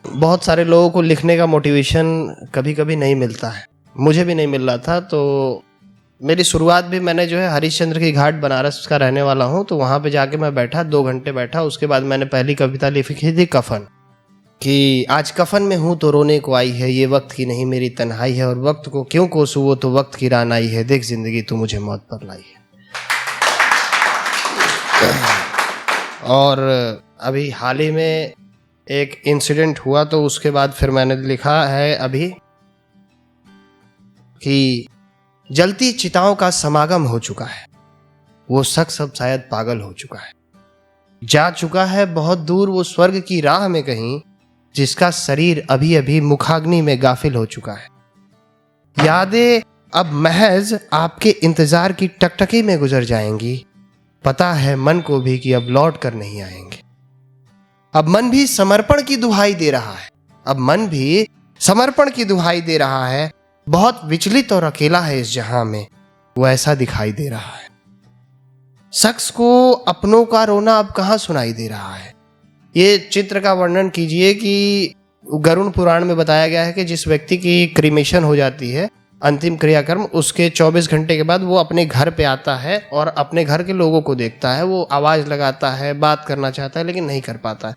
बहुत सारे लोगों को लिखने का मोटिवेशन कभी कभी नहीं मिलता है, मुझे भी नहीं मिल रहा था। तो मेरी शुरुआत भी, मैंने जो है हरिश्चंद्र की घाट बनारस का रहने वाला हूँ, तो वहाँ पे जाके मैं बैठा 2 घंटे बैठा। उसके बाद मैंने पहली कविता लिखी थी कफन, कि आज कफन में हूँ तो रोने को आई है, ये वक्त की नहीं मेरी तन्हाई है, और वक्त को क्यों कोसू वो तो वक्त की रान आई है, देख जिंदगी तू मुझे मौत पर लाई है। और अभी हाल ही में एक इंसिडेंट हुआ, तो उसके बाद फिर मैंने लिखा है अभी कि जलती चिताओं का समागम हो चुका है, वो शख्स अब शायद पागल हो चुका है, जा चुका है बहुत दूर वो स्वर्ग की राह में कहीं, जिसका शरीर अभी अभी मुखाग्नि में गाफिल हो चुका है। यादें अब महज आपके इंतजार की टकटकी में गुजर जाएंगी, पता है मन को भी कि अब लौट कर नहीं आएंगे। अब मन भी समर्पण की दुहाई दे रहा है, अब मन भी समर्पण की दुहाई दे रहा है, बहुत विचलित और अकेला है इस जहां में, वो ऐसा दिखाई दे रहा है। शख्स को अपनों का रोना अब कहां सुनाई दे रहा है। ये चित्र का वर्णन कीजिए कि गरुड़ पुराण में बताया गया है कि जिस व्यक्ति की क्रीमेशन हो जाती है, अंतिम क्रियाकर्म, उसके 24 घंटे के बाद वो अपने घर पे आता है और अपने घर के लोगों को देखता है, वो आवाज लगाता है, बात करना चाहता है लेकिन नहीं कर पाता है।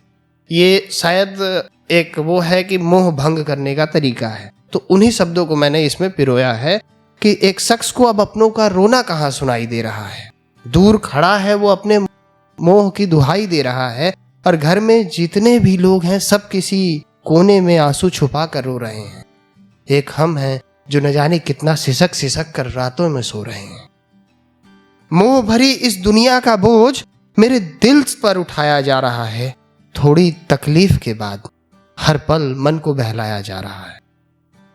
ये शायद एक वो है कि मोह भंग करने का तरीका है। तो उन्हीं शब्दों को मैंने इसमें पिरोया है कि एक शख्स को अब अपनों का रोना कहाँ सुनाई दे रहा है। दूर खड़ा है वो अपने मोह की दुहाई दे रहा है, और घर में जितने भी लोग हैं सब किसी कोने में आंसू छुपा कर रो रहे हैं। एक हम हैं जो न जाने कितना सिसक सिसक कर रातों में सो रहे हैं। मोह भरी इस दुनिया का बोझ मेरे दिल पर उठाया जा रहा है, थोड़ी तकलीफ के बाद हर पल मन को बहलाया जा रहा है।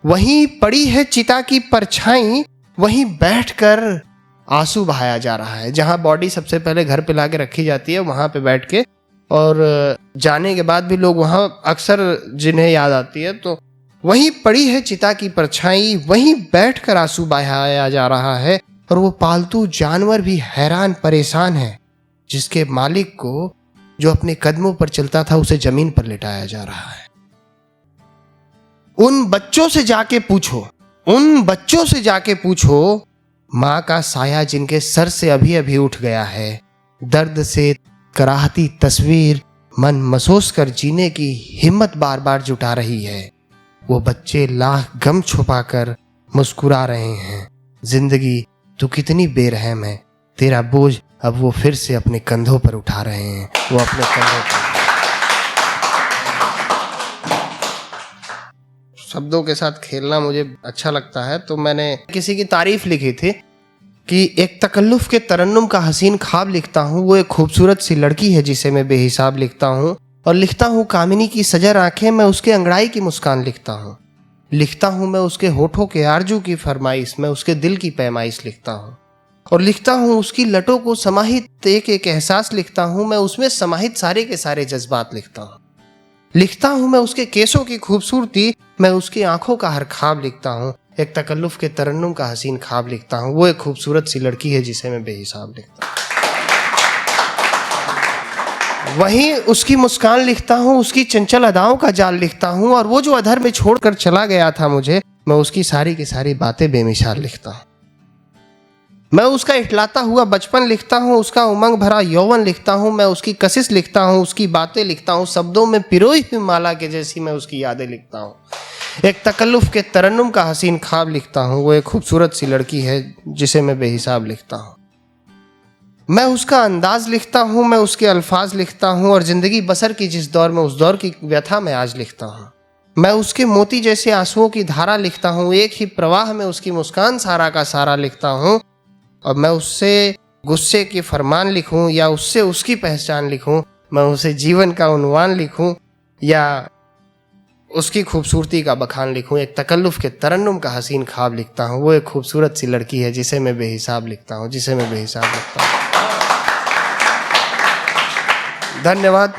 वहीं पड़ी है चिता की परछाई, वहीं बैठकर आंसू बहाया जा रहा है। जहां बॉडी सबसे पहले घर पे लाके रखी जाती है, वहां पे बैठ के, और जाने के बाद भी लोग वहां अक्सर जिन्हें याद आती है, तो वहीं पड़ी है चिता की परछाई, वहीं बैठकर आंसू बहाया जा रहा है। और वो पालतू जानवर भी हैरान परेशान है, जिसके मालिक को जो अपने कदमों पर चलता था उसे जमीन पर लिटाया जा रहा है। उन बच्चों से जाके पूछो, उन बच्चों से जाके पूछो, माँ का साया जिनके सर से अभी अभी उठ गया है, दर्द से कराहती तस्वीर मन महसूस कर जीने की हिम्मत बार बार जुटा रही है। वो बच्चे लाख गम छुपाकर मुस्कुरा रहे हैं। जिंदगी तू कितनी बेरहम है, तेरा बोझ अब वो फिर से अपने कंधों पर उठा रहे हैं, वो अपने कंधों पर। शब्दों के साथ खेलना मुझे अच्छा लगता है, तो मैंने किसी की तारीफ लिखी थी कि एक तकल्लुफ के तरन्नुम का हसीन ख्वाब लिखता हूँ, वो एक खूबसूरत सी लड़की है जिसे मैं बेहिसाब लिखता हूँ, और लिखता हूँ कामिनी की सजर आंखें, मैं उसके अंगड़ाई की मुस्कान लिखता हूँ। लिखता हूँ मैं उसके होठों के आरजू की फरमाइश, मैं उसके दिल की पैमाइश लिखता हूँ। और लिखता हूँ उसकी लटों को समाहित एक एक एहसास लिखता हूँ, मैं उसमें समाहित सारे के सारे जज्बात लिखता हूँ। लिखता हूँ मैं उसके केसों की खूबसूरती, मैं उसकी आंखों का हर ख्वाब लिखता हूँ। एक तकल्लुफ के तरन्नुम का हसीन ख्वाब लिखता हूँ, वो एक खूबसूरत सी लड़की है जिसे मैं बेहिसाब लिखता हूँ। वहीं उसकी मुस्कान लिखता हूँ, उसकी चंचल अदाओं का जाल लिखता हूँ, और वो जो अधर में छोड़कर चला गया था मुझे, मैं उसकी सारी की सारी बातें बेमिसाल लिखता हूँ। मैं उसका इटलाता हुआ बचपन लिखता हूँ, उसका उमंग भरा यौवन लिखता हूँ, मैं उसकी कशिश लिखता हूँ, उसकी बातें लिखता हूँ, शब्दों में पिरोई हुई माला के जैसी मैं उसकी यादें लिखता हूँ। एक तकल्लुफ के तरन्नुम का हसीन ख्वाब लिखता हूँ, वो एक खूबसूरत सी लड़की है जिसे मैं बेहिसाब लिखता हूँ। मैं उसका अंदाज लिखता हूँ, मैं उसके अल्फाज लिखता हूँ, और जिंदगी बसर की जिस दौर में, उस दौर की व्यथा मैं आज लिखता हूँ। मैं उसके मोती जैसे आंसुओं की धारा लिखता हूँ, एक ही प्रवाह में उसकी मुस्कान सारा का सारा लिखता हूँ। और मैं उससे गुस्से की फरमान लिखूं या उससे उसकी पहचान लिखूं, मैं उसे जीवन का उन्वान लिखूं या उसकी खूबसूरती का बखान लिखूं, एक तकल्लुफ के तरन्नुम का हसीन ख्वाब लिखता हूं, वो एक खूबसूरत सी लड़की है जिसे मैं बेहिसाब लिखता हूं, जिसे मैं बेहिसाब लिखता हूं। धन्यवाद।